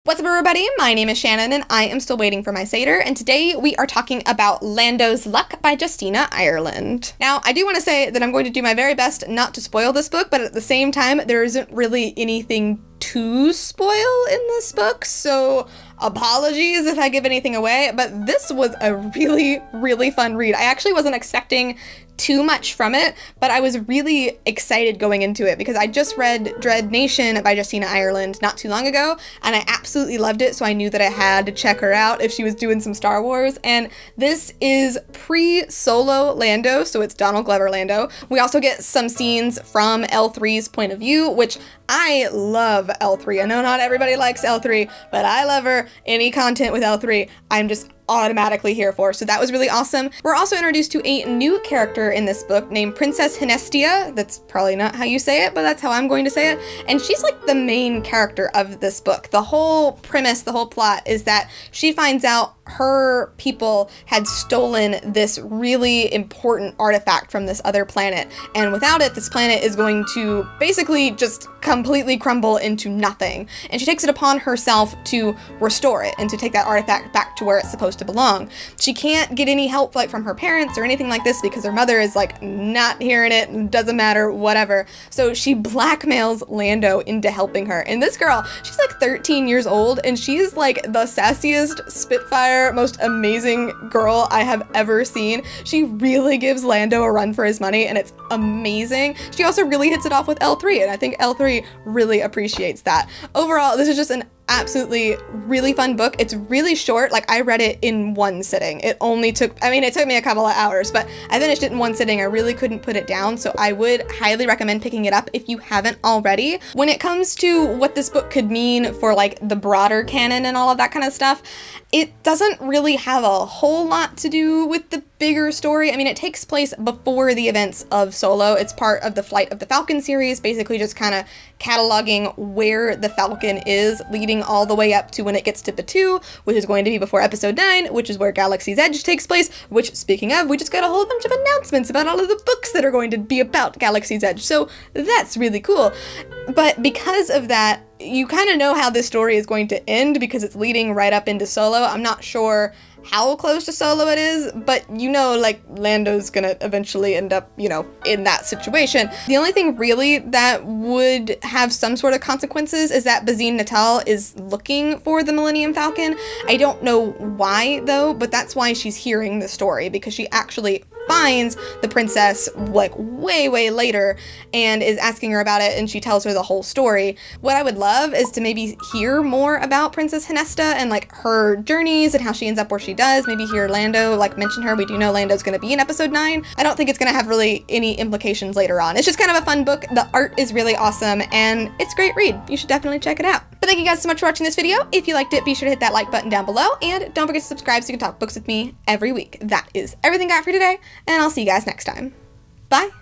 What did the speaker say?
What's up, everybody? My name is Shannon, and I am still waiting for my Satyr, and today we are talking about Lando's Luck by Justina, Ireland. Now, I do want to say that I'm going to do my very best not to spoil this book, but at the same time, there isn't really anything to spoil in this book, so apologies if I give anything away, but this was a really, really fun read. I actually wasn't expecting too much from it, but I was really excited going into it because I just read Dread Nation by Justina, Ireland not too long ago, and I absolutely loved it, so I knew that I had to check her out if she was doing some Star Wars, and this is pre-solo Lando, so it's Donald Glover Lando. We also get some scenes from L3's point of view, which I love L3. I know not everybody likes L3, but I love her. Any content with L3, I'm just automatically here for, so that was really awesome. We're also introduced to a new character in this book named Princess Hinestia. That's probably not how you say it, but that's how I'm going to say it. And she's like the main character of this book. The whole premise, the whole plot is that she finds out her people had stolen this really important artifact from this other planet, and without it, this planet is going to basically just completely crumble into nothing. And she takes it upon herself to restore it and to take that artifact back to where it's supposed to belong. She can't get any help like from her parents or anything like this because her mother is like not hearing it, doesn't matter, whatever. So she blackmails Lando into helping her. And this girl, she's like 13 years old, and she's like the sassiest Spitfire, most amazing girl I have ever seen. She really gives Lando a run for his money, and it's amazing. She also really hits it off with L3, and I think L3 really appreciates that. Overall, this is just an absolutely really fun book. It's really short. Like, I read it in one sitting. It took me a couple of hours, but I finished it in one sitting. I really couldn't put it down, so I would highly recommend picking it up if you haven't already. When it comes to what this book could mean for like the broader canon and all of that kind of stuff, it doesn't really have a whole lot to do with the bigger story. I mean, it takes place before the events of Solo. It's part of the Flight of the Falcon series, basically just kind of cataloging where the Falcon is, leading all the way up to when it gets to Batuu, which is going to be before episode 9, which is where Galaxy's Edge takes place, which, speaking of, we just got a whole bunch of announcements about all of the books that are going to be about Galaxy's Edge, so that's really cool. But because of that, you kind of know how this story is going to end because it's leading right up into Solo. I'm not sure how close to Solo it is, but you know, like, Lando's gonna eventually end up, you know, in that situation. The only thing really that would have some sort of consequences is that Bazine Natal is looking for the Millennium Falcon. I don't know why, though, but that's why she's hearing the story, because she actually finds the princess like way later and is asking her about it, and she tells her the whole story. What I would love is to maybe hear more about Princess Hinesta and like her journeys and how she ends up where she does. Maybe hear Lando like mention her. We do know Lando's going to be in episode 9. I don't think it's going to have really any implications later on. It's just kind of a fun book. The art is really awesome and it's a great read. You should definitely check it out. But thank you guys so much for watching this video. If you liked it, be sure to hit that like button down below, and don't forget to subscribe so you can talk books with me every week. That is everything I got for you today, and I'll see you guys next time. Bye!